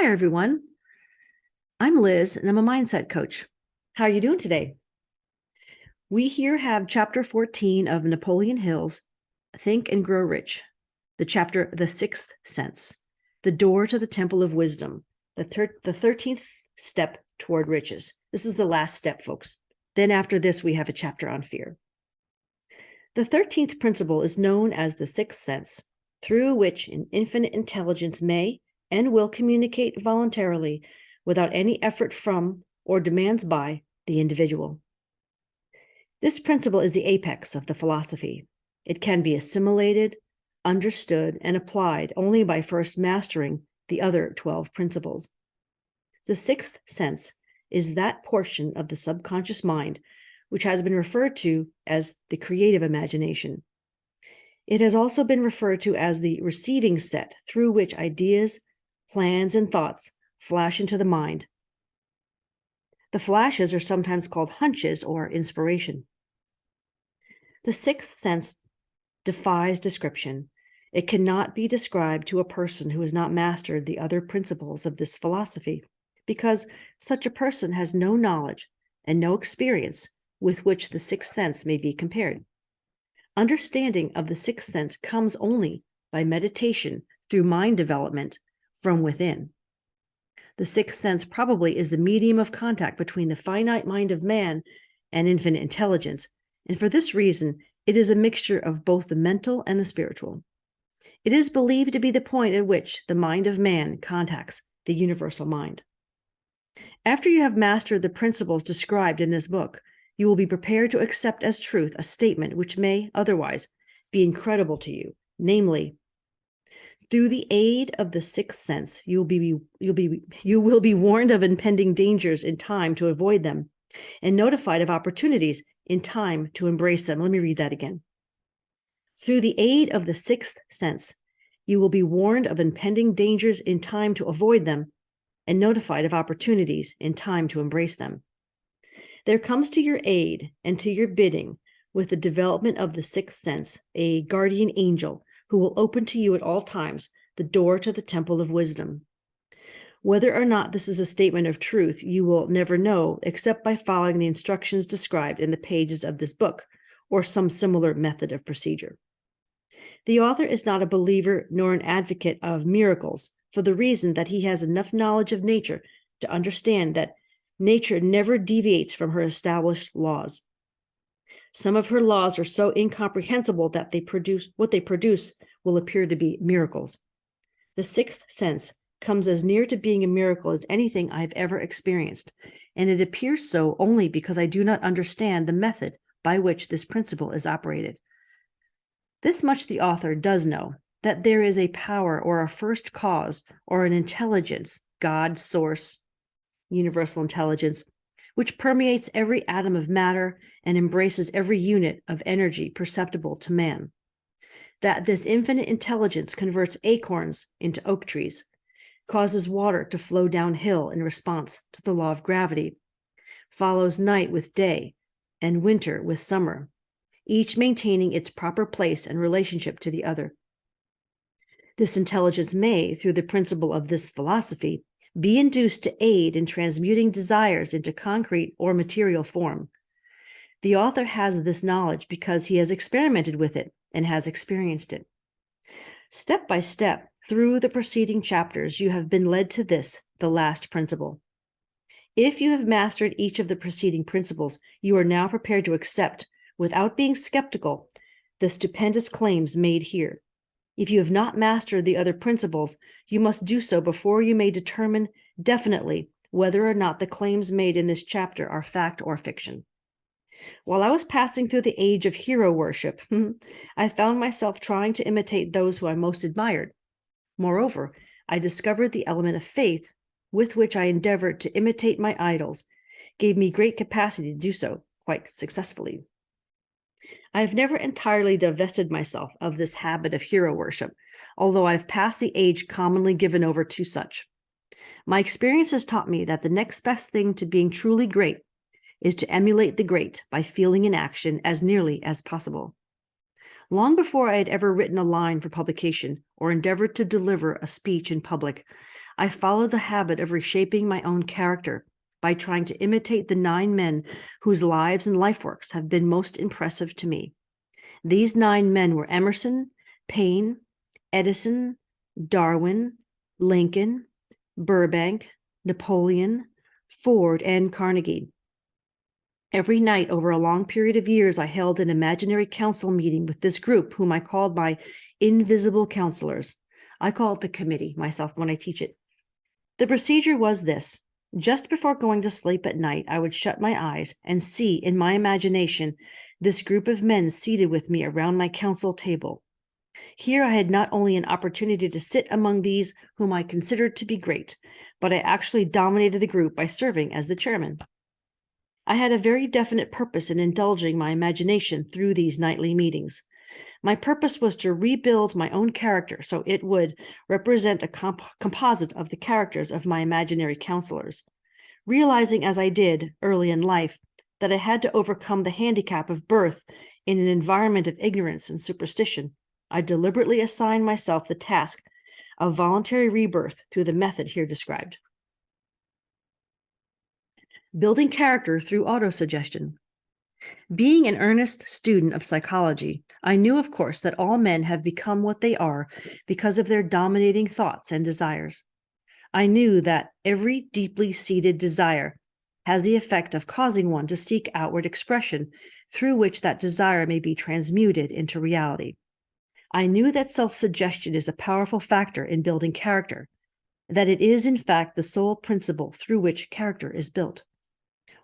Hi, everyone. I'm Liz, and I'm a mindset coach. How are you doing today? We here have Chapter 14 of Napoleon Hill's Think and Grow Rich, the chapter The Sixth Sense, the door to the Temple of Wisdom, the 13th step toward riches. This is the last step, folks. Then after this, we have a chapter on fear. The 13th principle is known as the sixth sense, through which an infinite intelligence may and will communicate voluntarily without any effort from or demands by the individual. This principle is the apex of the philosophy. It can be assimilated, understood, and applied only by first mastering the other 12 principles. The sixth sense is that portion of the subconscious mind which has been referred to as the creative imagination. It has also been referred to as the receiving set through which ideas, plans, and thoughts flash into the mind. The flashes are sometimes called hunches or inspiration. The sixth sense defies description. It cannot be described to a person who has not mastered the other principles of this philosophy, because such a person has no knowledge and no experience with which the sixth sense may be compared. Understanding of the sixth sense comes only by meditation through mind development from within. The sixth sense probably is the medium of contact between the finite mind of man and infinite intelligence, and for this reason, it is a mixture of both the mental and the spiritual. It is believed to be the point at which the mind of man contacts the universal mind. After you have mastered the principles described in this book, you will be prepared to accept as truth a statement which may otherwise be incredible to you, namely, through the aid of the sixth sense, you will be warned of impending dangers in time to avoid them, and notified of opportunities in time to embrace them. Let me read that again. Through the aid of the sixth sense, you will be warned of impending dangers in time to avoid them, and notified of opportunities in time to embrace them. There comes to your aid and to your bidding with the development of the sixth sense a guardian angel who will open to you at all times the door to the temple of wisdom. Whether or not this is a statement of truth, you will never know except by following the instructions described in the pages of this book or some similar method of procedure. The author is not a believer nor an advocate of miracles for the reason that he has enough knowledge of nature to understand that nature never deviates from her established laws. Some of her laws are so incomprehensible that what they produce will appear to be miracles. The sixth sense comes as near to being a miracle as anything I've ever experienced, and it appears so only because I do not understand the method by which this principle is operated. This much the author does know, that there is a power or a first cause or an intelligence, God, source, universal intelligence, which permeates every atom of matter and embraces every unit of energy perceptible to man. That this infinite intelligence converts acorns into oak trees, causes water to flow downhill in response to the law of gravity, follows night with day and winter with summer, each maintaining its proper place and relationship to the other. This intelligence may, through the principle of this philosophy, be induced to aid in transmuting desires into concrete or material form. The author has this knowledge because he has experimented with it and has experienced it. Step by step, through the preceding chapters, you have been led to this, the last principle. If you have mastered each of the preceding principles, you are now prepared to accept, without being skeptical, the stupendous claims made here. If you have not mastered the other principles, you must do so before you may determine definitely whether or not the claims made in this chapter are fact or fiction. While I was passing through the age of hero worship, I found myself trying to imitate those who I most admired. Moreover, I discovered the element of faith with which I endeavored to imitate my idols gave me great capacity to do so quite successfully. I have never entirely divested myself of this habit of hero worship, although I've passed the age commonly given over to such. My experience has taught me that the next best thing to being truly great is to emulate the great by feeling in action as nearly as possible. Long before I had ever written a line for publication or endeavored to deliver a speech in public, I followed the habit of reshaping my own character by trying to imitate the 9 men whose lives and life works have been most impressive to me. These 9 men were Emerson, Paine, Edison, Darwin, Lincoln, Burbank, Napoleon, Ford, and Carnegie. Every night over a long period of years, I held an imaginary council meeting with this group, whom I called my invisible counselors. I call it the committee myself when I teach it. The procedure was this. Just before going to sleep at night, I would shut my eyes and see in my imagination this group of men seated with me around my council table. Here I had not only an opportunity to sit among these whom I considered to be great, but I actually dominated the group by serving as the chairman. I had a very definite purpose in indulging my imagination through these nightly meetings. My purpose was to rebuild my own character so it would represent a composite of the characters of my imaginary counselors. Realizing as I did early in life that I had to overcome the handicap of birth in an environment of ignorance and superstition, I deliberately assigned myself the task of voluntary rebirth through the method here described. Building character through autosuggestion. Being an earnest student of psychology, I knew, of course, that all men have become what they are because of their dominating thoughts and desires. I knew that every deeply seated desire has the effect of causing one to seek outward expression through which that desire may be transmuted into reality. I knew that self-suggestion is a powerful factor in building character, that it is, in fact, the sole principle through which character is built.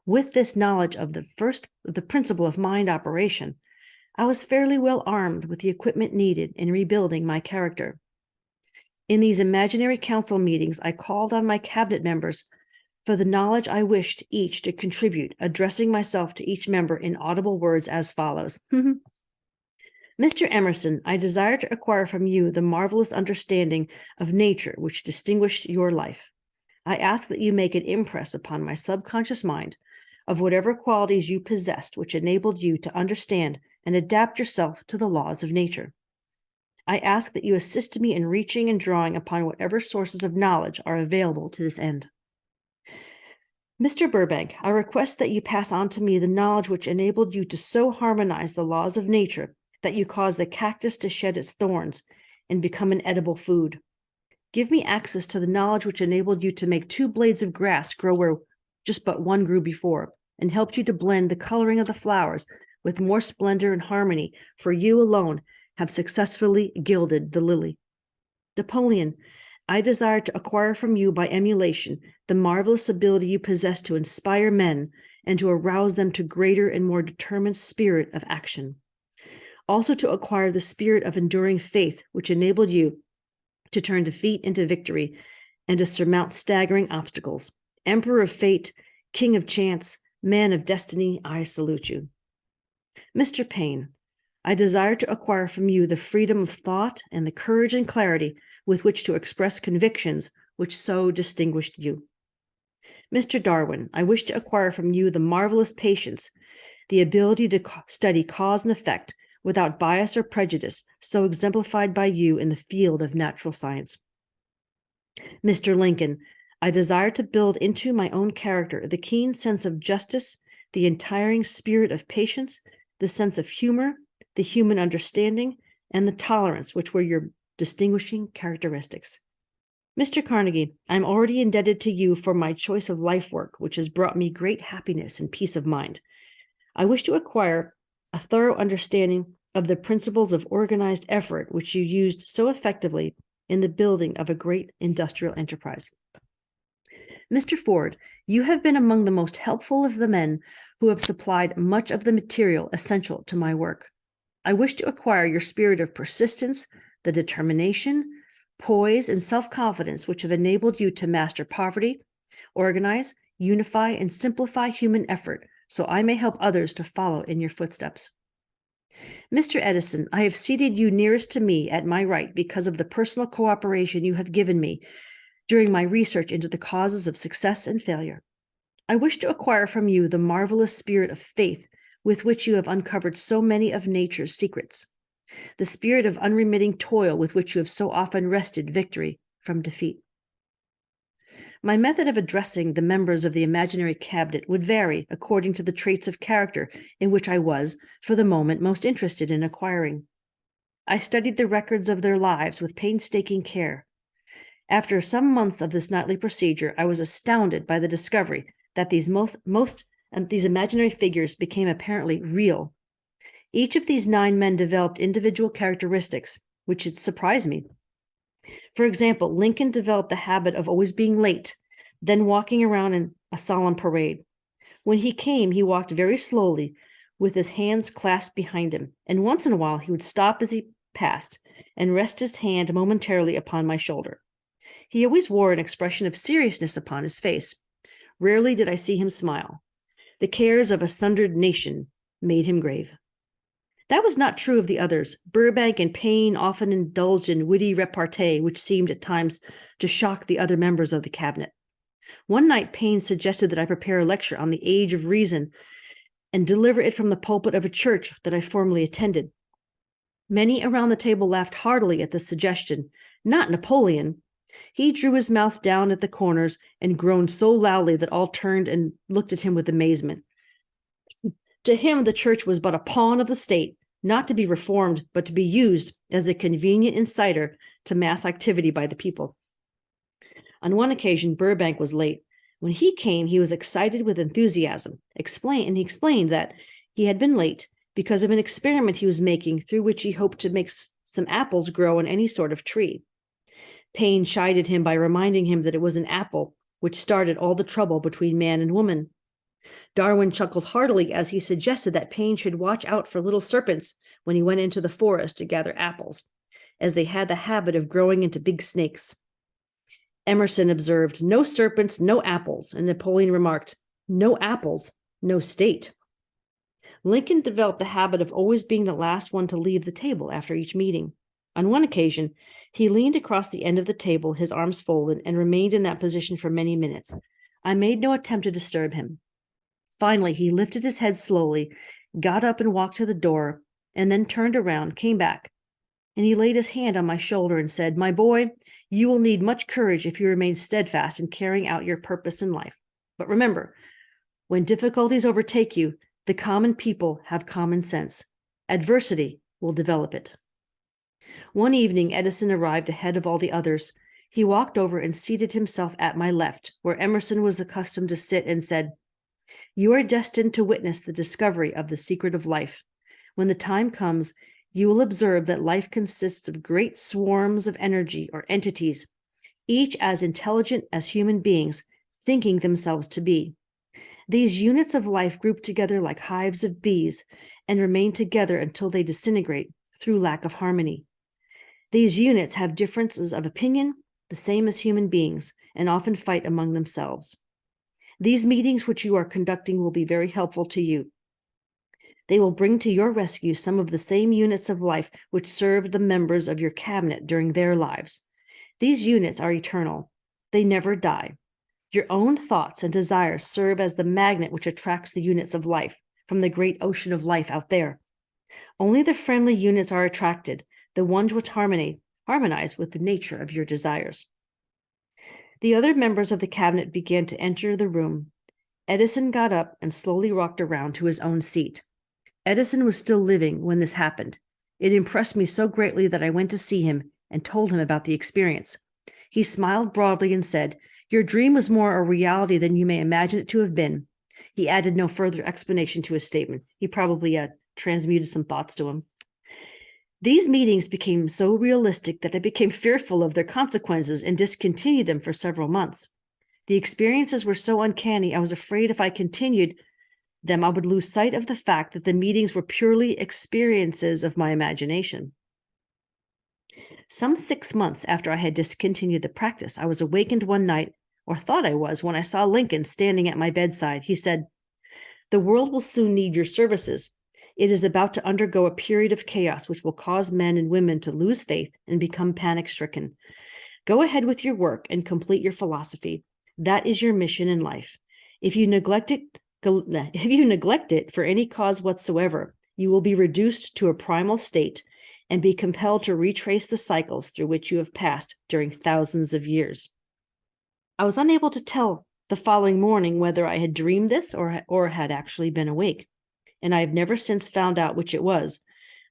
With this knowledge of the principle of mind operation, I was fairly well armed with the equipment needed in rebuilding my character. In these imaginary council meetings, I called on my cabinet members for the knowledge I wished each to contribute, addressing myself to each member in audible words as follows. Mr. Emerson, I desire to acquire from you the marvelous understanding of nature which distinguished your life. I ask that you make an impress upon my subconscious mind of whatever qualities you possessed which enabled you to understand and adapt yourself to the laws of nature. I ask that you assist me in reaching and drawing upon whatever sources of knowledge are available to this end. Mr. Burbank, I request that you pass on to me the knowledge which enabled you to so harmonize the laws of nature that you caused the cactus to shed its thorns and become an edible food. Give me access to the knowledge which enabled you to make 2 blades of grass grow where just but one grew before, and helped you to blend the coloring of the flowers with more splendor and harmony, for you alone have successfully gilded the lily. Napoleon, I desire to acquire from you by emulation the marvelous ability you possess to inspire men and to arouse them to greater and more determined spirit of action. Also to acquire the spirit of enduring faith which enabled you to turn defeat into victory and to surmount staggering obstacles. Emperor of fate, king of chance, man of destiny, I salute you. Mr. Paine, I desire to acquire from you the freedom of thought and the courage and clarity with which to express convictions which so distinguished you. Mr. Darwin, I wish to acquire from you the marvelous patience, the ability to study cause and effect without bias or prejudice, so exemplified by you in the field of natural science. Mr. Lincoln, I desire to build into my own character the keen sense of justice, the untiring spirit of patience, the sense of humor, the human understanding, and the tolerance which were your distinguishing characteristics. Mr. Carnegie, I am already indebted to you for my choice of life work, which has brought me great happiness and peace of mind. I wish to acquire a thorough understanding of the principles of organized effort which you used so effectively in the building of a great industrial enterprise. Mr. Ford, you have been among the most helpful of the men who have supplied much of the material essential to my work. I wish to acquire your spirit of persistence, the determination, poise, and self-confidence which have enabled you to master poverty, organize, unify, and simplify human effort, so I may help others to follow in your footsteps. Mr. Edison, I have seated you nearest to me at my right because of the personal cooperation you have given me during my research into the causes of success and failure. I wish to acquire from you the marvelous spirit of faith with which you have uncovered so many of nature's secrets, the spirit of unremitting toil with which you have so often wrested victory from defeat. My method of addressing the members of the imaginary cabinet would vary according to the traits of character in which I was, for the moment, most interested in acquiring. I studied the records of their lives with painstaking care. After some months of this nightly procedure, I was astounded by the discovery that these imaginary figures became apparently real. Each of these 9 men developed individual characteristics, which had surprised me. For example, Lincoln developed the habit of always being late, then walking around in a solemn parade. When he came, he walked very slowly, with his hands clasped behind him, and once in a while he would stop as he passed and rest his hand momentarily upon my shoulder. He always wore an expression of seriousness upon his face. Rarely did I see him smile. The cares of a sundered nation made him grave. That was not true of the others. Burbank and Payne often indulged in witty repartee, which seemed at times to shock the other members of the cabinet. One night, Payne suggested that I prepare a lecture on the age of reason and deliver it from the pulpit of a church that I formerly attended. Many around the table laughed heartily at the suggestion. Not Napoleon. He drew his mouth down at the corners and groaned so loudly that all turned and looked at him with amazement. To him, the church was but a pawn of the state, not to be reformed, but to be used as a convenient inciter to mass activity by the people. On one occasion, Burbank was late. When he came, he was excited with enthusiasm, and he explained that he had been late because of an experiment he was making through which he hoped to make some apples grow on any sort of tree. Payne chided him by reminding him that it was an apple which started all the trouble between man and woman. Darwin chuckled heartily as he suggested that Payne should watch out for little serpents when he went into the forest to gather apples, as they had the habit of growing into big snakes. Emerson observed, "No serpents, no apples," and Napoleon remarked, "No apples, no state." Lincoln developed the habit of always being the last one to leave the table after each meeting. On one occasion, he leaned across the end of the table, his arms folded, and remained in that position for many minutes. I made no attempt to disturb him. Finally, he lifted his head slowly, got up and walked to the door, and then turned around, came back, and he laid his hand on my shoulder and said, "My boy, you will need much courage if you remain steadfast in carrying out your purpose in life. But remember, when difficulties overtake you, the common people have common sense. Adversity will develop it." One evening, Edison arrived ahead of all the others. He walked over and seated himself at my left, where Emerson was accustomed to sit, and said, "You are destined to witness the discovery of the secret of life. When the time comes, you will observe that life consists of great swarms of energy or entities, each as intelligent as human beings, thinking themselves to be. These units of life group together like hives of bees and remain together until they disintegrate through lack of harmony. These units have differences of opinion, the same as human beings, and often fight among themselves. These meetings which you are conducting will be very helpful to you. They will bring to your rescue some of the same units of life which served the members of your cabinet during their lives. These units are eternal. They never die. Your own thoughts and desires serve as the magnet which attracts the units of life from the great ocean of life out there. Only the friendly units are attracted, the ones which harmonize with the nature of your desires. The other members of the cabinet began to enter the room. Edison got up and slowly walked around to his own seat. Edison was still living when this happened. It impressed me so greatly that I went to see him and told him about the experience. He smiled broadly and said, "Your dream was more a reality than you may imagine it to have been." He added no further explanation to his statement. He probably transmuted some thoughts to him. These meetings became so realistic that I became fearful of their consequences and discontinued them for several months. The experiences were so uncanny, I was afraid if I continued them, I would lose sight of the fact that the meetings were purely experiences of my imagination. Some 6 months after I had discontinued the practice, I was awakened one night, or thought I was, when I saw Lincoln standing at my bedside. He said, "The world will soon need your services. It is about to undergo a period of chaos which will cause men and women to lose faith and become panic-stricken. Go ahead with your work and complete your philosophy. That is your mission in life. If you neglect it for any cause whatsoever, you will be reduced to a primal state and be compelled to retrace the cycles through which you have passed during thousands of years." I was unable to tell the following morning whether I had dreamed this or had actually been awake, and I have never since found out which it was.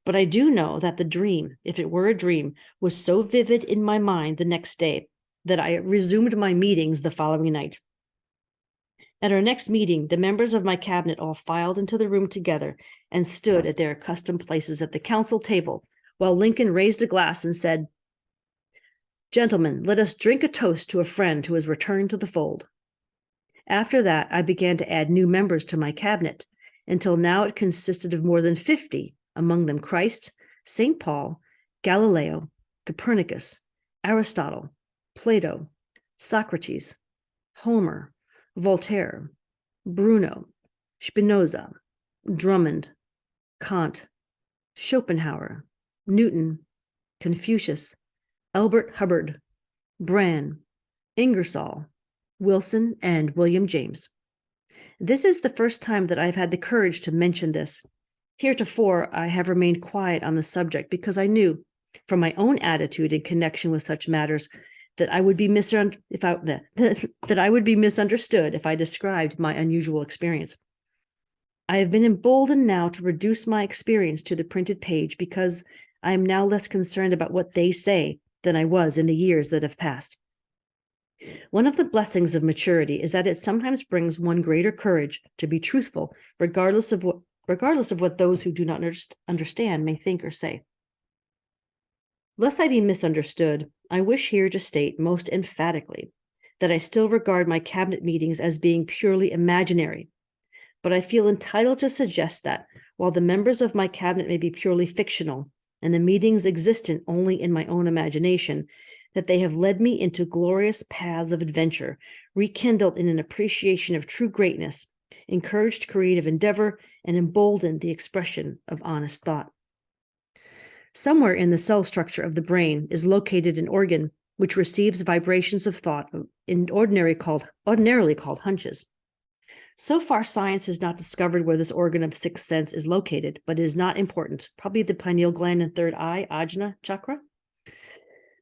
But I do know that the dream, if it were a dream, was so vivid in my mind the next day that I resumed my meetings the following night. At our next meeting, the members of my cabinet all filed into the room together and stood at their accustomed places at the council table, while Lincoln raised a glass and said, "Gentlemen, let us drink a toast to a friend who has returned to the fold." After that, I began to add new members to my cabinet, until now it consisted of more than 50, among them Christ, St. Paul, Galileo, Copernicus, Aristotle, Plato, Socrates, Homer, Voltaire, Bruno, Spinoza, Drummond, Kant, Schopenhauer, Newton, Confucius, Albert Hubbard, Bran, Ingersoll, Wilson, and William James. This is the first time that I've had the courage to mention this. Heretofore, I have remained quiet on the subject because I knew, from my own attitude in connection with such matters, that I would be misunderstood if I described my unusual experience. I have been emboldened now to reduce my experience to the printed page because I am now less concerned about what they say than I was in the years that have passed. One of the blessings of maturity is that it sometimes brings one greater courage to be truthful, regardless of what those who do not understand may think or say. Lest I be misunderstood, I wish here to state most emphatically that I still regard my cabinet meetings as being purely imaginary, but I feel entitled to suggest that, while the members of my cabinet may be purely fictional and the meetings existent only in my own imagination, that they have led me into glorious paths of adventure, rekindled in an appreciation of true greatness, encouraged creative endeavor, and emboldened the expression of honest thought. Somewhere in the cell structure of the brain is located an organ which receives vibrations of thought, ordinarily called hunches. So far, science has not discovered where this organ of sixth sense is located, but it is not important. Probably the pineal gland and third eye, Ajna chakra.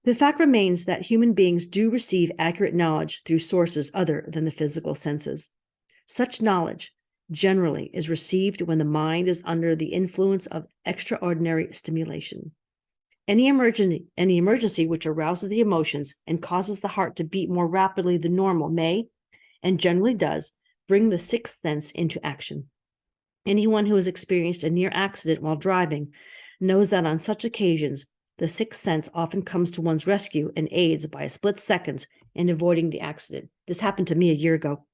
The fact remains that human beings do receive accurate knowledge through sources other than the physical senses. Such knowledge generally is received when the mind is under the influence of extraordinary stimulation. Any emergency which arouses the emotions and causes the heart to beat more rapidly than normal may, and generally does, bring the sixth sense into action. Anyone who has experienced a near accident while driving knows that on such occasions, the sixth sense often comes to one's rescue and aids by a split second in avoiding the accident. This happened to me a year ago.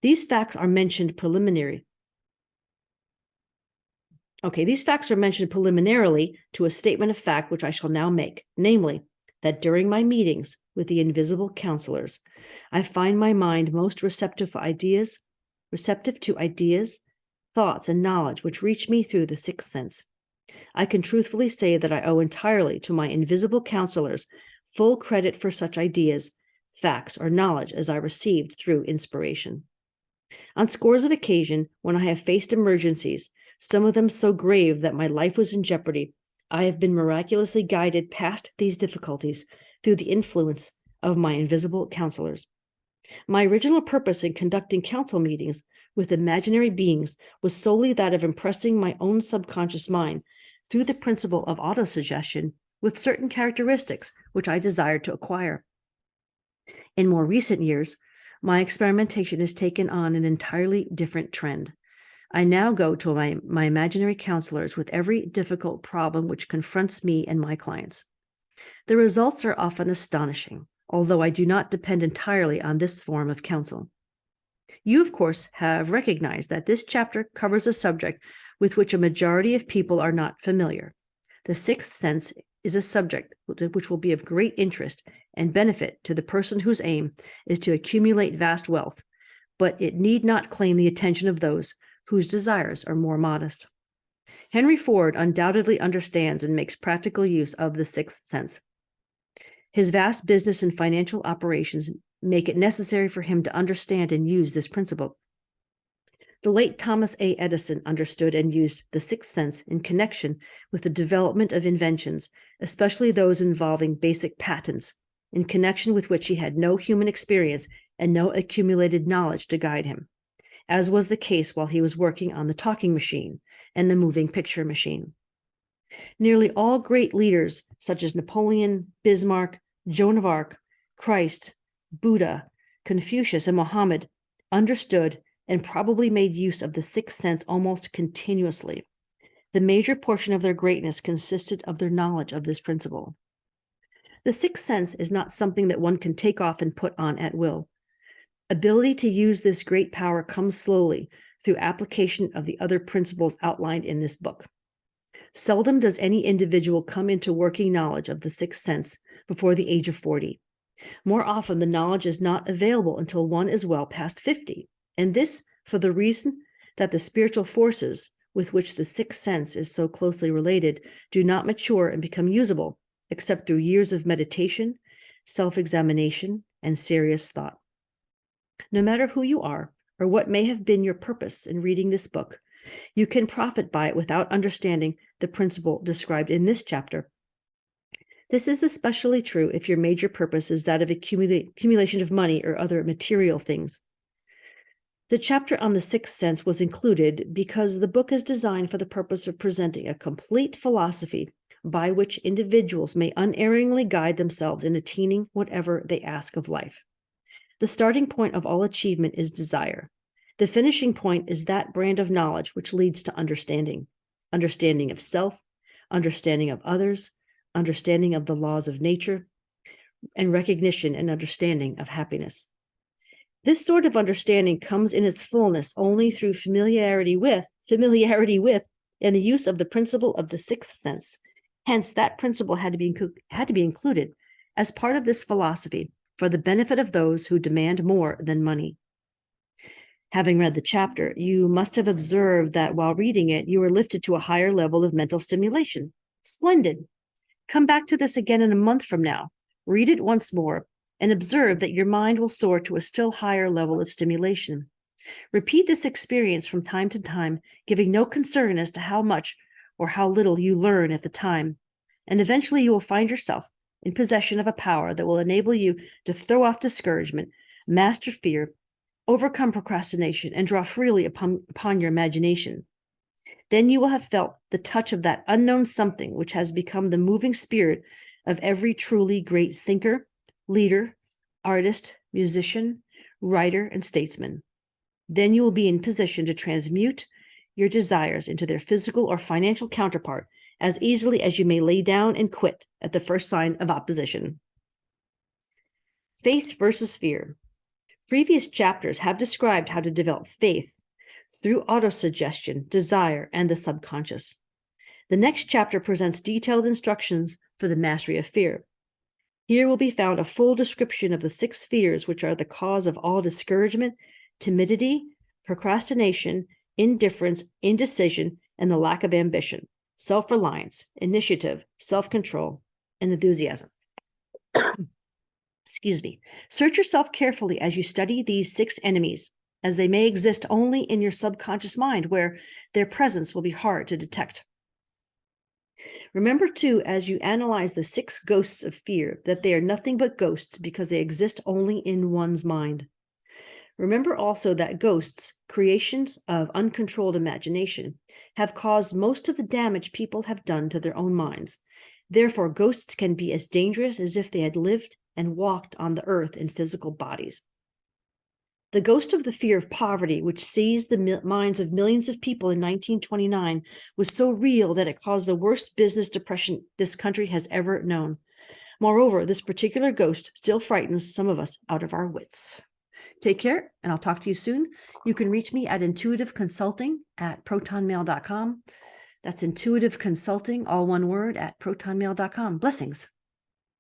These facts are mentioned preliminarily to a statement of fact which I shall now make, namely, that during my meetings with the invisible counselors, I find my mind most receptive to ideas, thoughts, and knowledge which reach me through the sixth sense. I can truthfully say that I owe entirely to my invisible counselors full credit for such ideas, facts, or knowledge as I received through inspiration. On scores of occasions, when I have faced emergencies, some of them so grave that my life was in jeopardy, I have been miraculously guided past these difficulties through the influence of my invisible counselors. My original purpose in conducting council meetings with imaginary beings was solely that of impressing my own subconscious mind through the principle of autosuggestion with certain characteristics which I desired to acquire. In more recent years, my experimentation has taken on an entirely different trend. I now go to my imaginary counselors with every difficult problem which confronts me and my clients. The results are often astonishing, although I do not depend entirely on this form of counsel. You, of course, have recognized that this chapter covers a subject with which a majority of people are not familiar. The sixth sense is a subject which will be of great interest and benefit to the person whose aim is to accumulate vast wealth, but it need not claim the attention of those whose desires are more modest. Henry Ford undoubtedly understands and makes practical use of the sixth sense. His vast business and financial operations make it necessary for him to understand and use this principle. The late Thomas A. Edison understood and used the sixth sense in connection with the development of inventions, especially those involving basic patents, in connection with which he had no human experience and no accumulated knowledge to guide him, as was the case while he was working on the talking machine and the moving picture machine. Nearly all great leaders, such as Napoleon, Bismarck, Joan of Arc, Christ, Buddha, Confucius, and Muhammad, understood and probably made use of the sixth sense almost continuously. The major portion of their greatness consisted of their knowledge of this principle. The sixth sense is not something that one can take off and put on at will. Ability to use this great power comes slowly through application of the other principles outlined in this book. Seldom does any individual come into working knowledge of the sixth sense before the age of 40. More often, the knowledge is not available until one is well past 50, and this for the reason that the spiritual forces with which the sixth sense is so closely related do not mature and become usable except through years of meditation, self-examination, and serious thought. No matter who you are or what may have been your purpose in reading this book, you can profit by it without understanding the principle described in this chapter. This is especially true if your major purpose is that of accumulation of money or other material things. The chapter on the sixth sense was included because the book is designed for the purpose of presenting a complete philosophy by which individuals may unerringly guide themselves in attaining whatever they ask of life. The starting point of all achievement is desire. The finishing point is that brand of knowledge which leads to understanding of self, understanding of others, understanding of the laws of nature, and recognition and understanding of happiness. This sort of understanding comes in its fullness only through familiarity with, and the use of the principle of the sixth sense. Hence, that principle had to be included as part of this philosophy for the benefit of those who demand more than money. Having read the chapter, you must have observed that while reading it, you were lifted to a higher level of mental stimulation. Splendid. Come back to this again in a month from now. Read it once more and observe that your mind will soar to a still higher level of stimulation. Repeat this experience from time to time, giving no concern as to how much or how little you learn at the time, and eventually you will find yourself in possession of a power that will enable you to throw off discouragement, master fear, overcome procrastination, and draw freely upon your imagination. Then you will have felt the touch of that unknown something which has become the moving spirit of every truly great thinker, leader, artist, musician, writer, and statesman. Then you will be in position to transmute your desires into their physical or financial counterpart as easily as you may lay down and quit at the first sign of opposition. Faith versus fear. Previous chapters have described how to develop faith through autosuggestion, desire, and the subconscious. The next chapter presents detailed instructions for the mastery of fear. Here will be found a full description of the 6 fears which are the cause of all discouragement, timidity, procrastination, indifference, indecision, and the lack of ambition, self-reliance, initiative, self-control, and enthusiasm. Excuse me. Search yourself carefully as you study these 6 enemies, as they may exist only in your subconscious mind, where their presence will be hard to detect. Remember, too, as you analyze the 6 ghosts of fear, that they are nothing but ghosts because they exist only in one's mind. Remember also that ghosts, creations of uncontrolled imagination, have caused most of the damage people have done to their own minds. Therefore, ghosts can be as dangerous as if they had lived and walked on the earth in physical bodies. The ghost of the fear of poverty, which seized the minds of millions of people in 1929, was so real that it caused the worst business depression this country has ever known. Moreover, this particular ghost still frightens some of us out of our wits. Take care, and I'll talk to you soon. You can reach me at intuitiveconsulting@protonmail.com. That's intuitiveconsulting, all one word, @protonmail.com. Blessings.